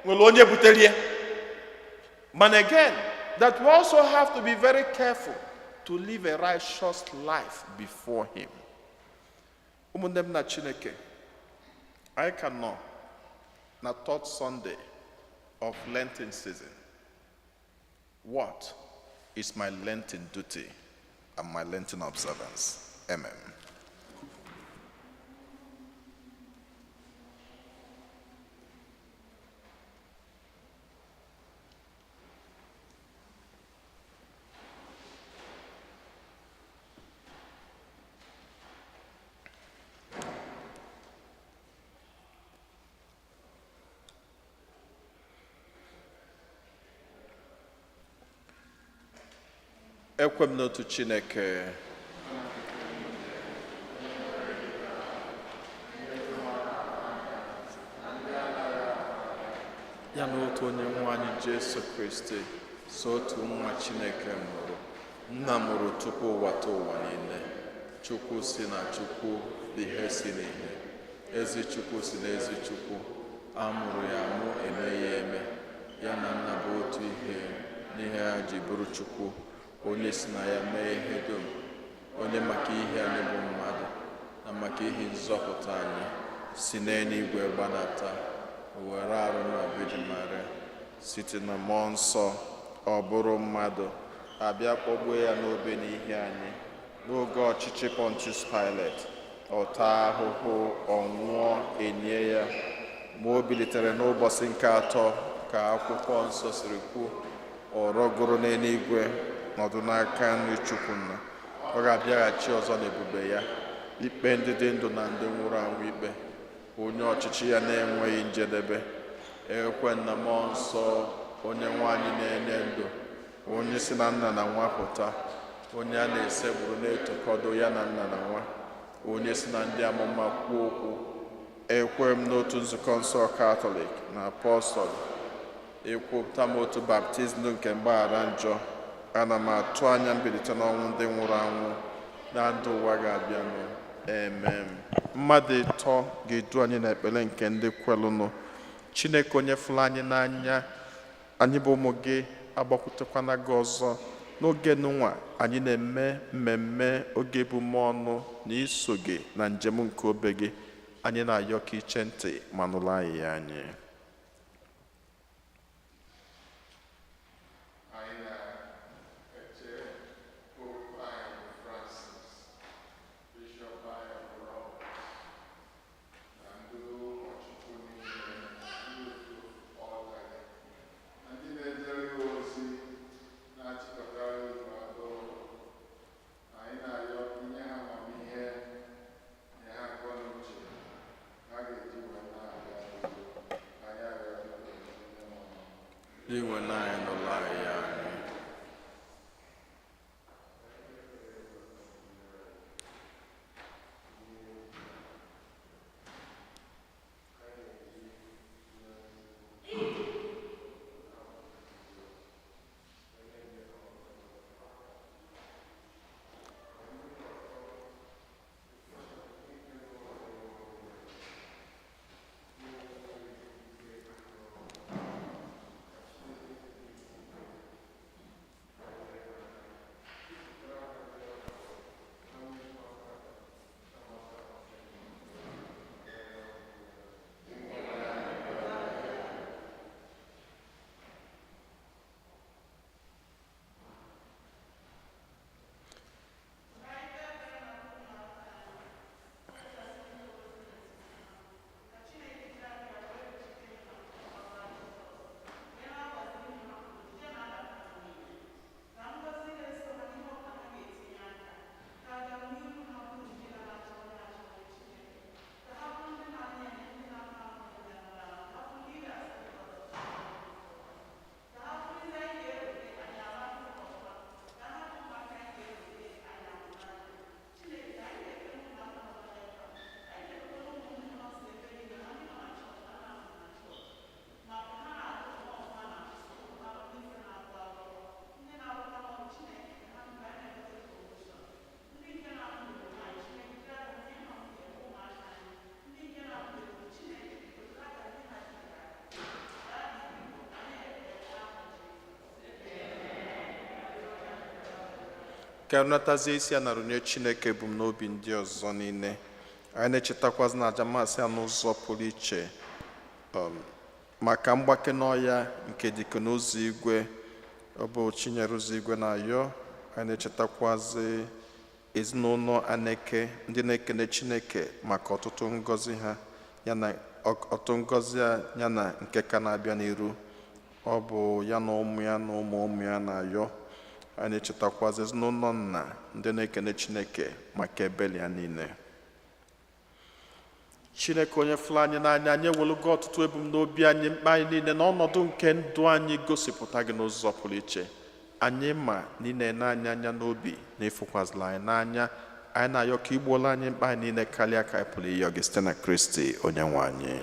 nwere onye butere ya. But again, that we also have to be very careful to live a righteous life before him. Ụmụnne m na Chineke, anyị ka nọ na third Sunday of Lenten season. What is my Lenten duty and my Lenten observance? Amen. Ekwem n'otu Chineke, ya na otu onye nwe anyị Jesu Kristi, so otu nwa Chineke mụrụ, nna mụrụ tupu ụwa tụọ ụwa niile. Chukwu si na Chukwu, ihe si n'ihe, ezi Chukwu si na ezi Chukwu, amụrụ ya amụ, eme ya eme, ya na nna bụ otu ihe n'ihe ha ji bụrụ Chukwu, onye si na ya mee ihe dum, onye maka ihe anyị bụ mmadụ na maka ihe nzọpụta anyị si n'eluigwe gbanata, were arụ na Virgin Maria, site na mmụọ nsọ ọ bụrụ mmadụ, abịa kpọgbuo ya n'obe n'ihe anyị n'oge ọchịchị Pontius Pilate, ọ taa ahụhụ, ọ nwụọ, enye ya, ma o bilitere n'ụbọchị nke atọ ka akwụkwọ nsọ siri kwuo, ọ rọgoro n'eluigwe nọdụ n'aka nri Chukwu Nna. Ọ ga-abịaghachi ọzọ n'ebube ya ikpe ndị dị ndụ na ndị nwụrụ anwụ ikpe, onye ọchịchị ya na-enweghị njedebe. Ekwe na mmụọ nsọ, onye nwanyị na-enye ndụ, onye si na nna na nwa pụta, onye a na-esegburu na-etokọdo ya na nna na nwa, onye si na ndị amụma kwuo okwu. Ekwe m n'otu nzukọ nsọ Katọlik na apọstọl ịkwụpụta m otu baptizim nke mgbaghara njọ, ana m atụ anya mbilite n'ọnwụ ndị nwụrụ anwụ na ndụ ụwa ga-abịanụ. Amen. Mmadụ ịtọ ga-edu anyị n'ekpere nke ndị kwelụnụ. Chineke onye fụrụ anyị n'anya, anyị bụ ụmụ gị agbakwutekwana gị ọzọ n'oge nụnwa anyị na-eme mmemme oge ebume ọnụ na iso gị na njem nke obe gị. Anyị na-ayọ ka iche ntị ma nụrụ anyị anyị. Iwe anyị nụrụ anyị anyị. Ka natazie isi a nara onye Chineke ebumnobi ndị ọzọ niile. Anyị na-echetakwazị na aja mmasị ya n'ụzọ pụrụ iche maka mgbake n'ọya nke dịkọnụzọ igwe, ọ bụ Chinyere ụzọ igwe na-ayọ. Anyị na-echetakwazị ezinụlọ Aneke, ndị na-ekene Chineke maka ọtụtụ ngọzi ha yana ọtụtụ ngọzi ya na nke ka na-abịa n'iru. Ọ bụ ya na ụmụ ya na ụmụ ya na-ayọ. Anyị na-echetakwazị ezinụlọ nna, ndị na-ekene Chineke maka ebeli ya niile. Chineke onye fụrụ anyị n'anya, anyị ewelugo ọtụtụ ebumnobi anyị, mkpa anyị niile n'ọnọdụ nke ndụ anyị gosipụta gị n'ụzọ pụrụ iche. Anyị ma niile na-anya anya n'obi na ịfụkwazịla anyị n'anya. Anyị na-ayọ ka igbola anyị mkpa anyị niile karịa ka anyị pụrụ ịyọ gị site na Kristi onye nwe anyị.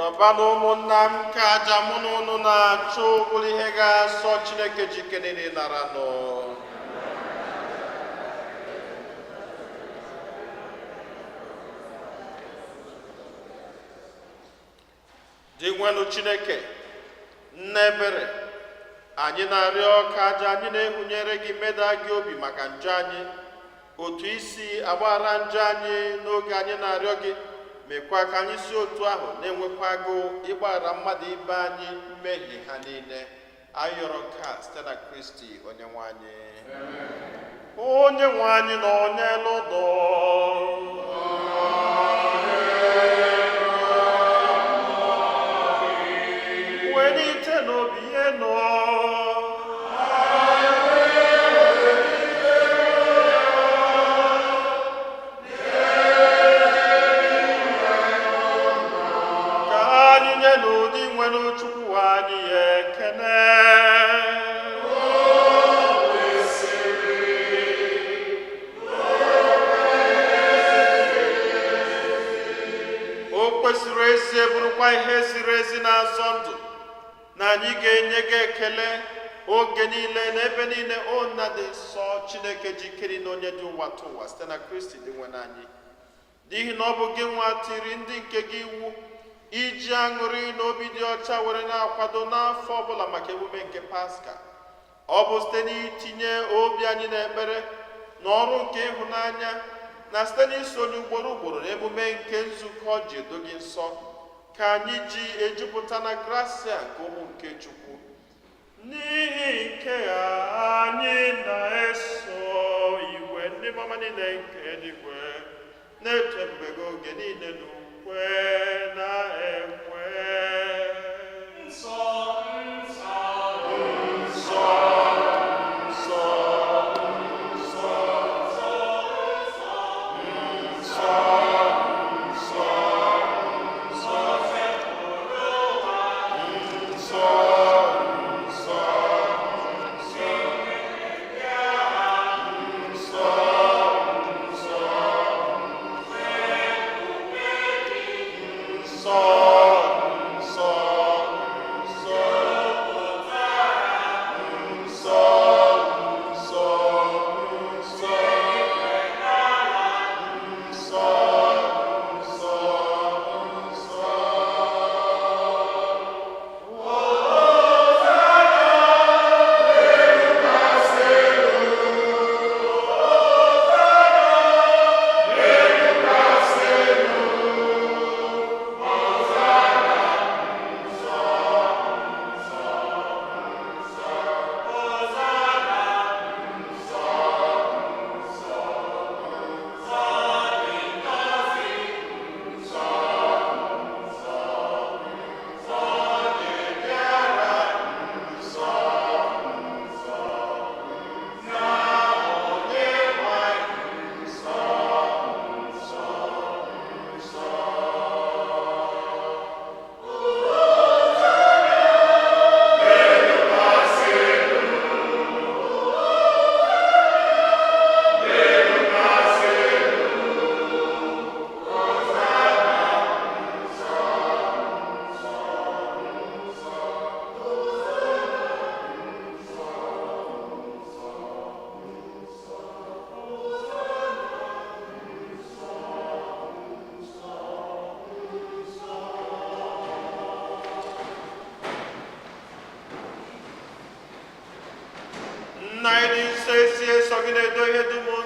rịọbanụ ụmụnna m ka aja mụ na unu na-achụ bụrụ ihe ga-asọ Chineke jike niile nara nụ. Dị nwenụ Chineke nna ebere, anyị na-arịọ ka aja anyị na-ehunyere gị meda gị obi maka njọ anyị, otu isi agbaghara njọ anyị n'oge anyị na-arịọ gị, mekwa ka anyị si otu ahụ na-enwekwa agụụ ịgbaghara mmadụ ibe anyị mmehie ha niile. Anyị yọrọ nke a site na Kristi onye nwe anyị. Onye nwe anyị na onye lụdọ welite n'obi ihe nọ Chukwu anyị ekene. O kwesịrị ezi bụrụkwa ihe siri ezi na-azọ ndụ na anyị ga-enye gị ekele oge niile na ebe niile. O nna dị nsọ Chineke jikere na onye dị ụwa tụ ụwa site na Kristi dị nwe n'anyị, n'ihi na ọ bụ gị nwa tiri ndị nke gị iwu iji aṅụrị na obi dị ọcha were na-akwado n'afọ ọbụla maka emume nke Paska. Ọ bụ site n'itinye obi anyị n'ekpere na ọrụ nke ịhụnanya na site n'isonye ugboro ugboro na emume nke nzukọ ji edo gị nsọ ka anyị ji ejupụta na gracia nke ụmụ nke Chukwu. N'ihi nke a anyị na-eso igwe ndị mama niile nke eluigwe na-eto ebube gị oge niile n'ukwe na ekwe. Nsọ, nsọ, nsọ, nsọ, nsọ, nsọ,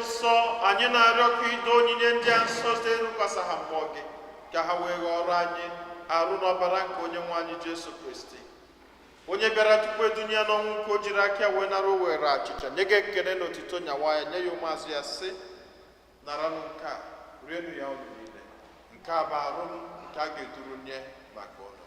nsọ, anyị na-arịọ ka ido onyinye ndị a nsọ site ịrụkwasị ha mmụọ gị ka ha wee ghọrọ anyị arụ n'ọbara nke onye nwe anyị Jesu Kristi, onye bịara tupu edunye ya n'ọnwụ nke o jiri aka ya wee nara o were achịcha nye gị ekele na otito nyawa ya, nye ya ụmụazụ ya sị, naranụ nke a rienụ ya unu niile, nke a bụ arụ m nke a ga-eduru nye maka unu.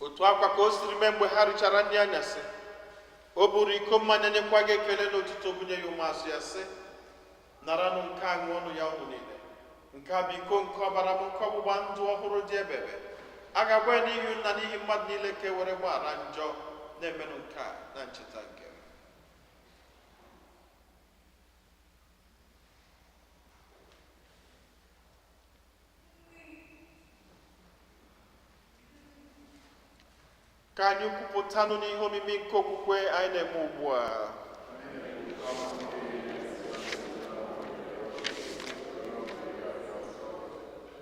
Otu akwa ka o siri mee mgbe ha richara nri anyasị, o buru iko mmanya nyekwa gị ekele n'otito bunye ya ụmụazụ ya sị, naranụ nke a ṅụọnụ ya unu niile, nke a bụ iko nke ọbara m nke ọgbụgba ndụ ọhụrụ dị ebebe, a ga-agba ya n'ihi nna n'ihi mmadụ niile ka e were gbaghara njọ na-emenụ nke a na ncheta nke m. Ka anyị kwupụtanụ n'ihe omimi nke okwukwe anyị na-eme ugbu a.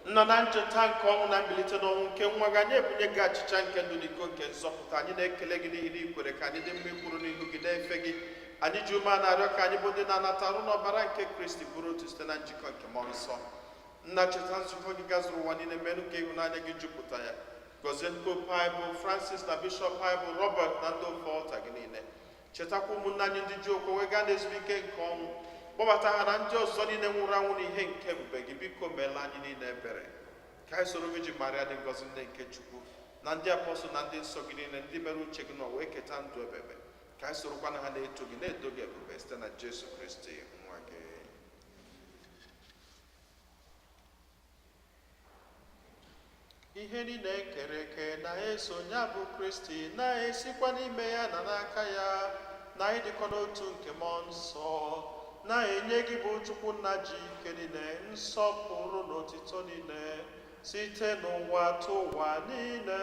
Nna, na ncheta nke ọnwụ na mbilite n'ọnwụ nke nwa gị, anyị ebunye gị achịcha nke ndụ n'iko nke nzọpụta. Anyị na-ekele gị n'ihi na i kwere ka anyị dị mma ikpụrụ n'ihu gị na-efe gị. Anyị ji ume na-arịọ ka anyị bụ ndị na-anata arụ n'ọbara nke Kristi bụrụ otu site na njikọ nke mmụọ nsọ. Nna, cheta nzukọ gị gazuru ụwa niile, menụ ka ịhụnanya gị jupụta ya. Gọzie pope anyị bụ Francis na bishọp anyị bụ Robert na ndị ofe ọta gị niile. Chetakwa ụmụnne anyị ndị ji okwu wee gaa n'ezumike nke ọnwụ. Kpọbata ha na ndị ọzọ niile nwụrụ anwụ n'ihe nke ebube gị. Biko meela anyị niile ebere. Ka anyị soro Virgin Maria dị ngọzi nne nke Chukwu na ndị apọstụl na ndị nsọ gị niile ndị mere uche gị nọ wee keta ndụ ebebe. Ka anyị sorokwa na ha na-eto gị na-edo gị ebube site na Jesu Kristi nwa gị. Ihe niile kere eke na-eso ya bụ Kristi, na-esikwa n'ime ya na n'aka ya, na ịdịkọ n'otu nke mmụọ nsọ, na-enye gị bụ Chukwu Nna ji ike niile, nsọpụrụ na otito niile, site n'ụwa tụ ụwa niile.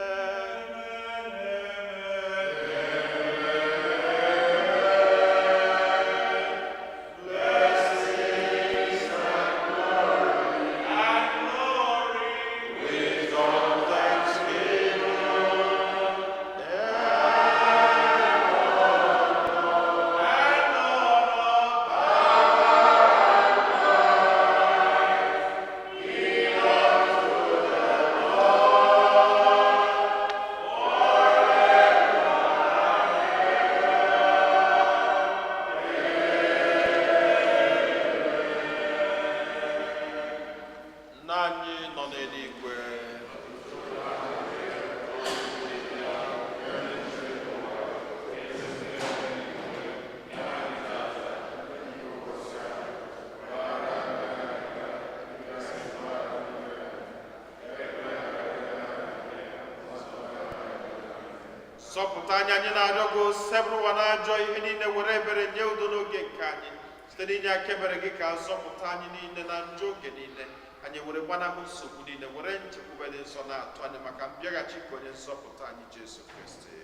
Zọpụta anyị na-arịọ gị, sebụrụ ụwa na-ajọ ihe niile, were ebere nye udo n'oge nke anyị site n'inye aka ebere gị ka zọpụta anyị niile na njọ oge niile. Anyị were gbanahụ nsogbu niile, were nchekwube dị nsọ na-atụ anyị maka mbịaghachi nke onye nzọpụta anyị Jesu Kristi.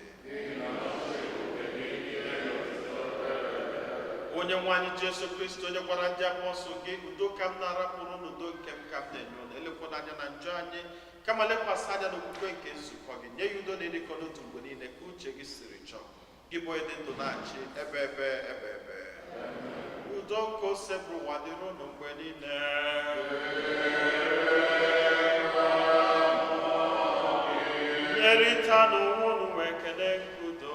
Onye nwe anyị Jesu Kristi, onye gwara ndị apọstụl gị, udo ka m na-arapụrụ n'udo nke m ka m na-enye unu, elekwana anya na njọ anyị, kama lekwasị anya n'okwukwe nke nzukọ gị. Nye ya udo na-edikọ n'otu mgbe niile ka uche gị siri chọọ. Gị bụ onye ndụ na-achị ebe udo nke o sebụrụ ụwa dịrị unu mgbe niile. Nyerịta n'onwe unu wee kene nke udo.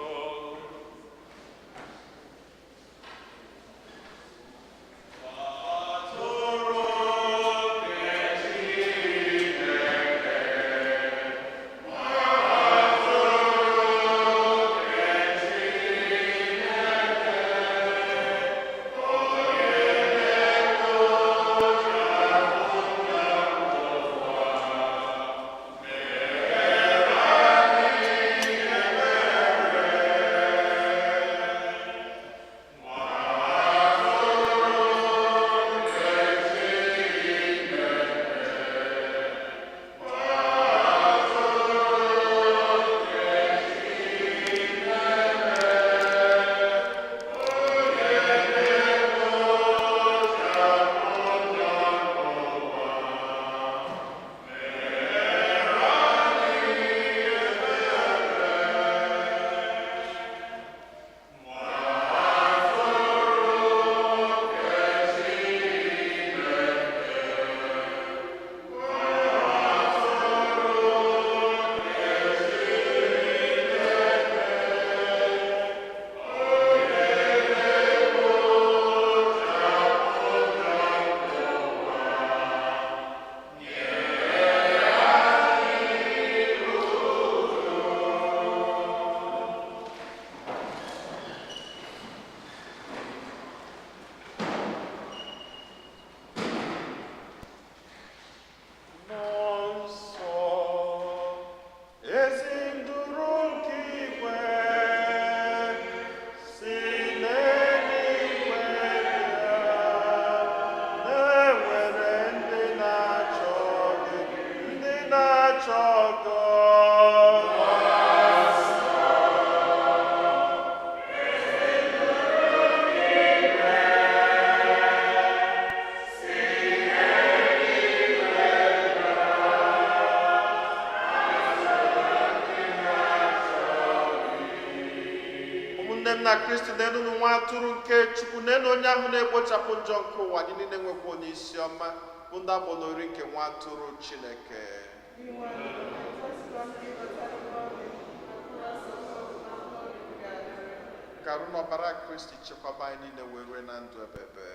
ụmụnne m na Kristi, na-enu nwa atụrụ nke Chukwu, na-enu onye ahụ na-ekpochapụ njọ nke ụwa. Anyị niile nwekwa onye isi ọma bụ ndị abụ n'ori nke nwa atụrụ Chineke. Ka arụ n'ọbara Kristi chekwaba anyị niile wee rue na ndụ ebebe.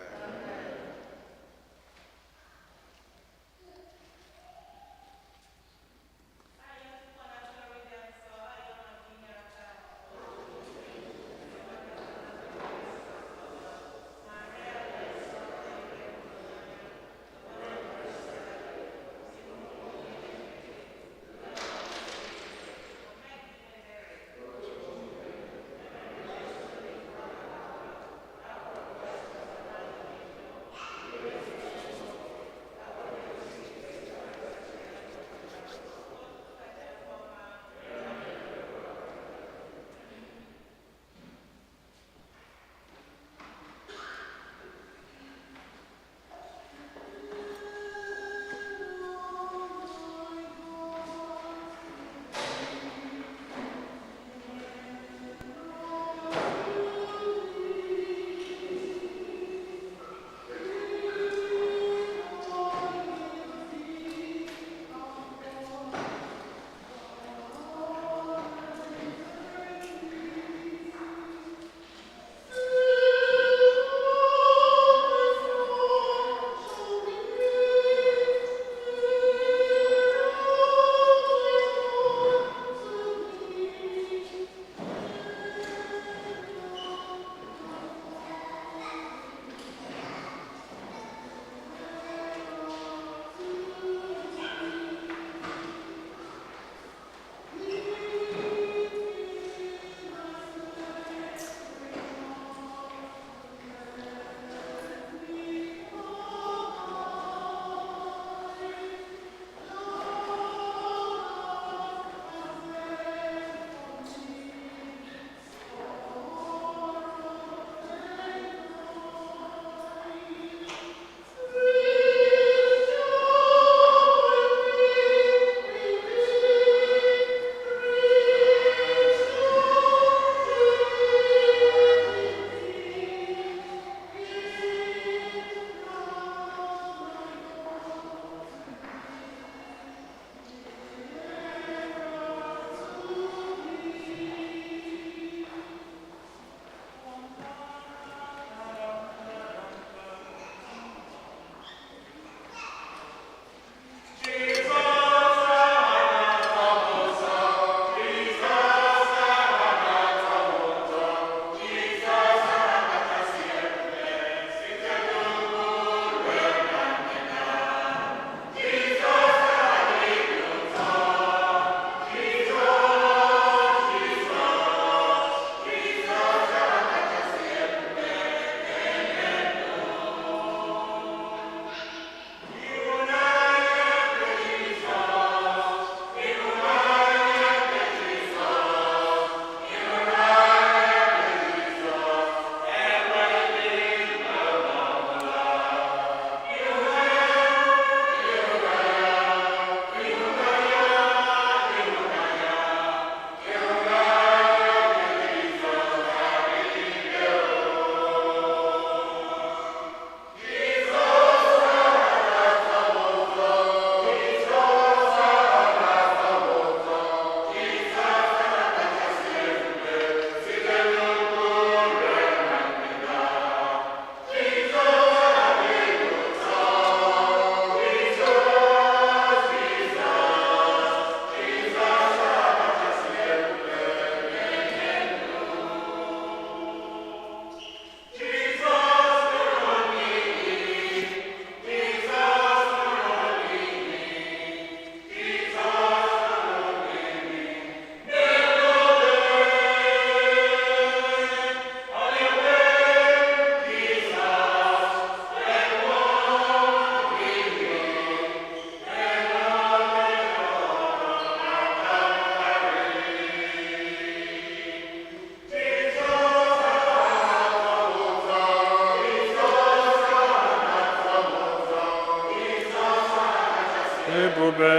ebube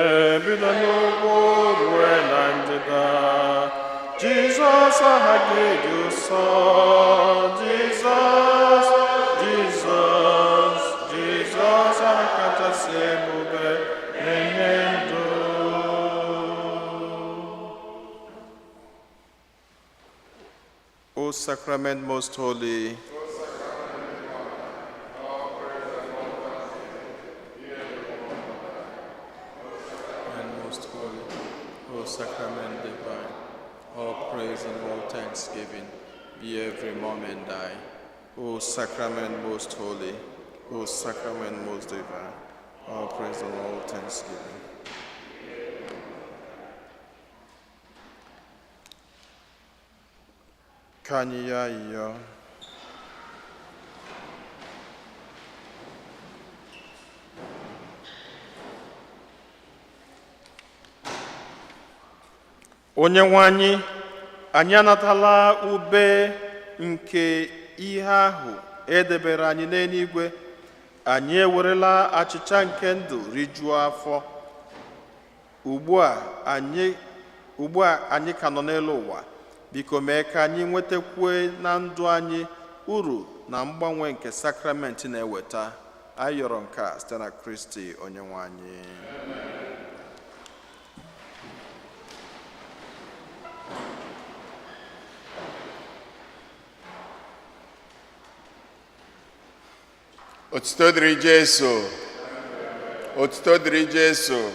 bido n'ugwu rue na ndịda Jizọs aha gị dị nsọ Jizọs Jizọs Jizọs akachasị ebube na-enye ndụ. O sacrament most holy, and most holy, O sacrament divine, all praise and all thanksgiving be every moment thine. O sacrament most holy, O sacrament most divine, all praise and all thanksgiving. Ka anyị ya ịyọ. Onyenwe anyị, anyị anatala ube nke ihe ahụ edebere anyị n'eluigwe. Anyị ewerela achịcha nke ndụ rijuo afọ. Ugbu a anyị ka nọ n'elu ụwa. Biko mee ka anyị nwetakwue na ndụ anyị uru na mgbanwe nke sakramenti na-eweta. Anyị yọrọ nke a site na Kristi Onyenwe anyị. Otuto dịrị Jesu. Otuto dịrị Jesu.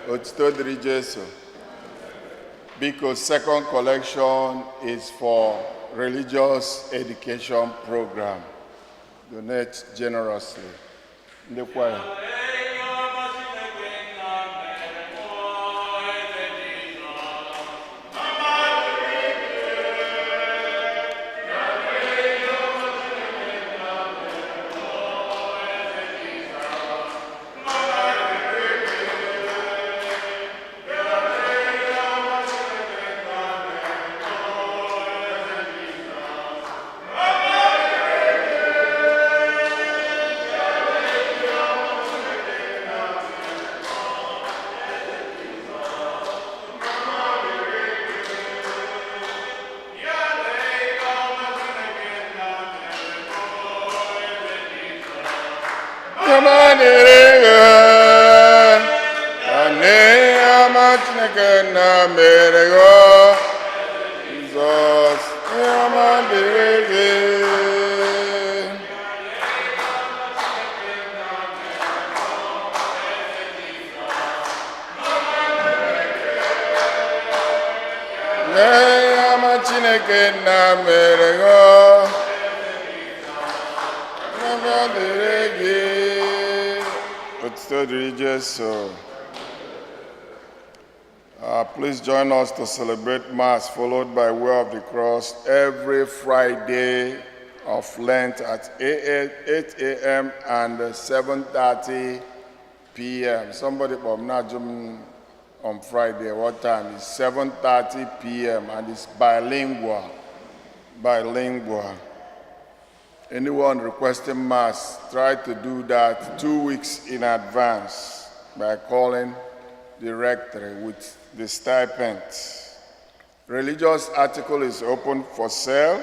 Otuto dịrị Jesu. Because second collection is for religious education program. Donate generously. The choir. Please join us to celebrate Mass, followed by Way of the Cross, every Friday of Lent at 8 a.m. and 7:30 p.m. Somebody from Najum on Friday, what time? It's 7:30 p.m. and it's bilingual. Bilingual. Anyone requesting Mass, try to do that 2 weeks in advance by calling the rectory with the stipend. Religious article is open for sale.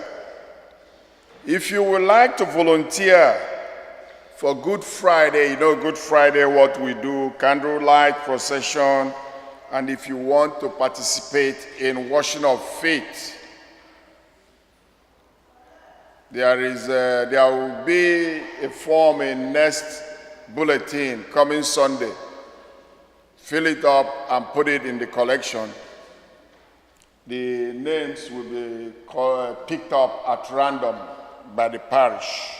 If you would like to volunteer for Good Friday, you know Good Friday, what we do, candlelight procession, and if you want to participate in washing of feet, there will be a form in next bulletin coming Sunday. Fill it up and put it in the collection. The names will be picked up at random by the parish.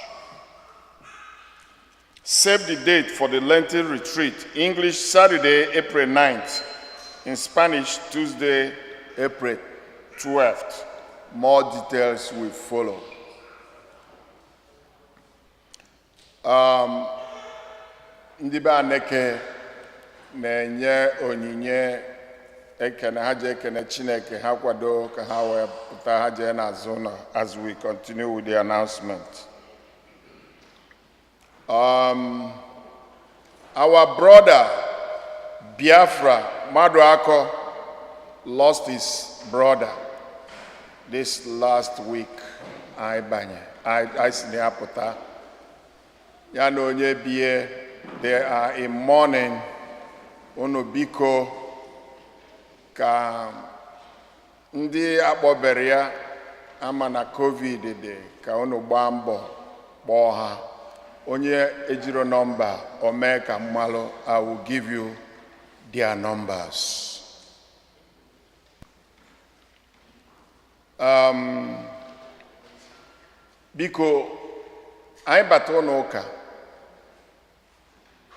Save the date for the Lenten retreat. English, Saturday, April 9th. In Spanish, Tuesday, April 12th. More details will follow. Ndị be aneke na-enye onyinye ekene ha je ekene Chineke ha kwado ka ha wee pụta ha je n'azụ na as we continue with the announcement. Our brother Biafra Maduako lost his brother. this last week I si na ya pụta ya na onye bie they are in mourning. Unu biko ka ndị akpọbere ya ama na COVID dị ka unu gbaa mbọ kpọọ ha. Onye ejiro nọmba o mee ka mmalụ, I will give you their numbers. Biko anyị bata n'ụka,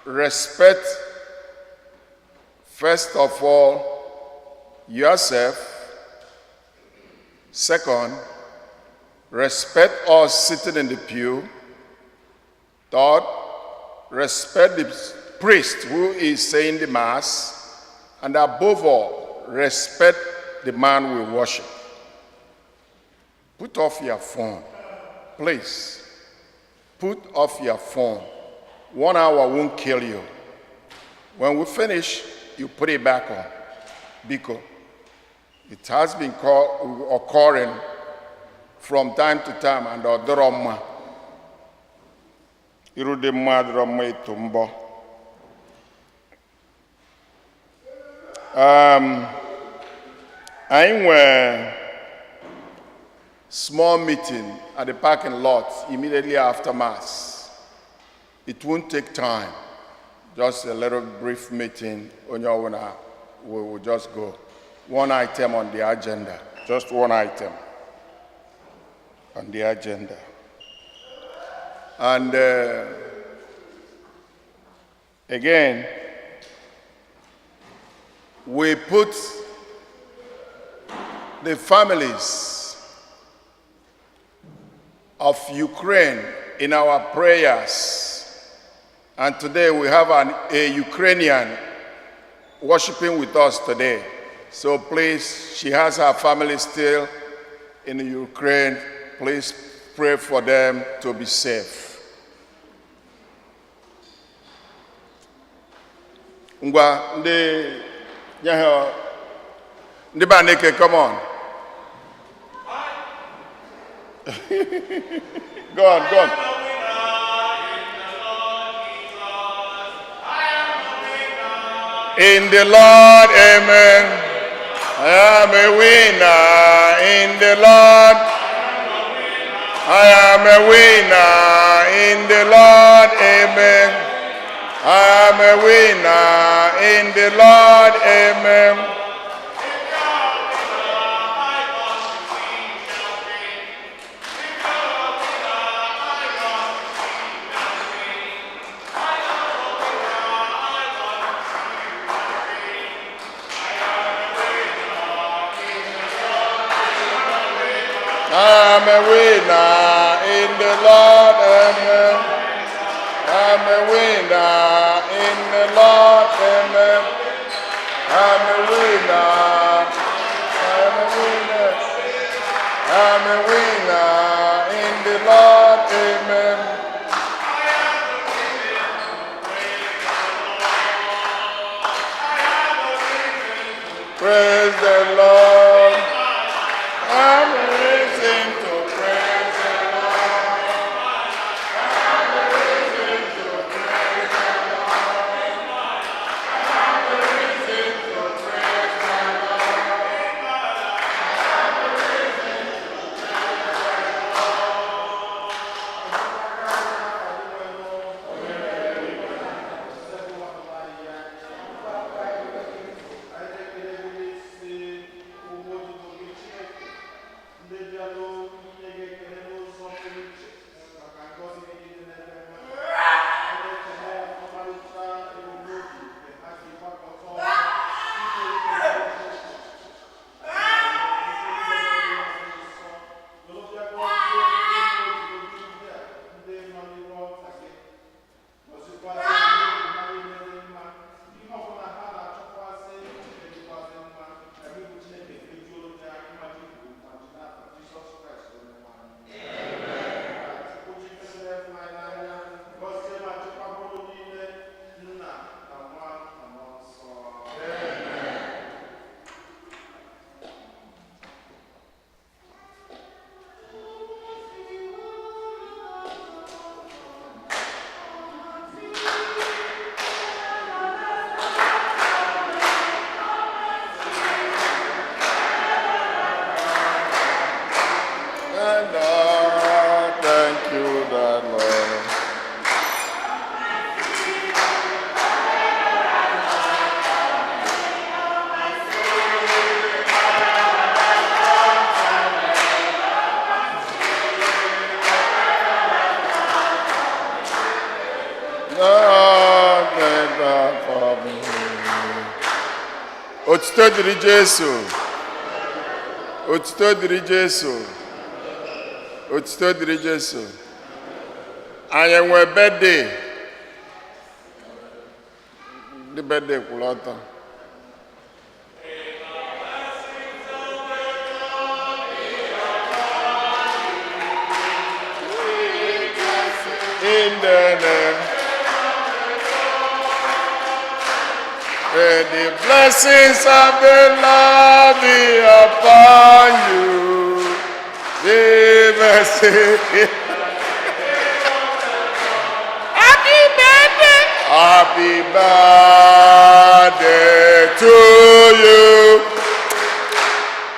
respect first of all yourself. Second, respect us sitting in the pew. Third, respect the priest who is saying the Mass. And above all, respect the man we worship. Put off your phone, please. Put off your phone. 1 hour won't kill you. When we finish, you put it back on. Because it has been occurring from time to time, and odoroma irude madroma itumbo. I were small meeting at the parking lot immediately after Mass. It won't take time. Just a little brief meeting. We will just go. One item on the agenda. Just one item on the agenda. And again, we put the families of Ukraine in our prayers. And today we have a Ukrainian worshiping with us today. So please, she has her family still in Ukraine. Please pray for them to be safe. Ngwa, ndi baneke, come on. Go on, go on. In the Lord, amen. I am a winner in the Lord. I am a winner in the Lord, amen. I am a winner in the Lord, amen. I'm a winner in the Lord, amen. I'm a winner in the Lord, amen. I'm a winner. I'm a winner. I'm a winner in the Lord, amen. Praise the Lord. I'm risen to praise the Lord. I'm risen to praise the Lord. I'm risen to praise the Lord. I'm risen to praise the Lord. Lord. Thank you, the Lord. Lord, thank God for me. Otito dịrị Jesu. Otito dịrị Jesu. Otito dịrị Jesu. Anyị nwe birthday. Ndị birthday kwụrụ ọtọ. In the name. May the blessings of the Lord be upon you. The mercy. Happy birthday. Happy birthday to you.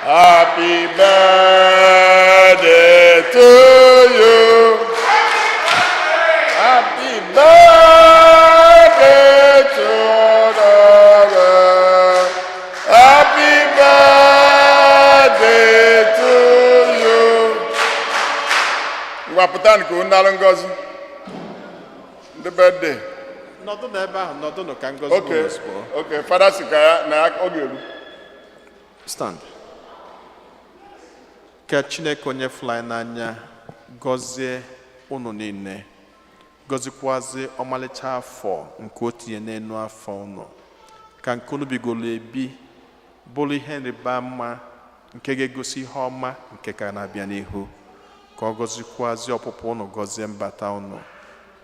Happy birthday to you. Happy birthday to the Lord. Happy birthday to you. Ngwapụta nke ndalụ ngozi. The birthday. Nọdụ n'ebe ahụ, nọdụ nụ ka ngozi Okay. ozugbo. Okay, Father sị ka ya na ya ọ ga-eru. Stand. Ka Chineke onye fly n'anya gọzie unu niile, gọzikwazi ọmalịcha afọ nke o tinye n'enu afọ unu, ka nke unu bigolo ebi bụrụ ihe nrịba ama nke ga-egosi ihe ọma nke ka na-abịa n'ihu, ka ọ gọzikwazi ọpụpụ unu, gọzie mbata unu,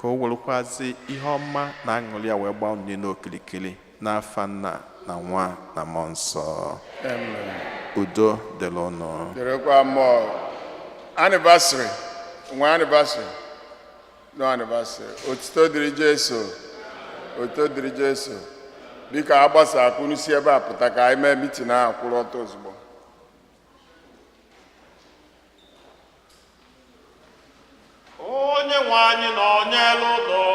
ka o werekwazi ihe ọma na aṅụrị ya wee gbaa unu niile okirikiri n'afa Nna na Nwa na Mmụọ Nsọ. Udo dịrị unu. Dịrịkwa mmụọ. Anniversary. Nwa anniversary. No anniversary. Otito dịrị Jesu. Otito dịrị Jesu. Biko agbasa akụ n'isi ebe a pụta ka anyị mee mitin ahụ kwụrụ ọtọ ozugbo. Onye nwe anyị nọ n'elu ụlọ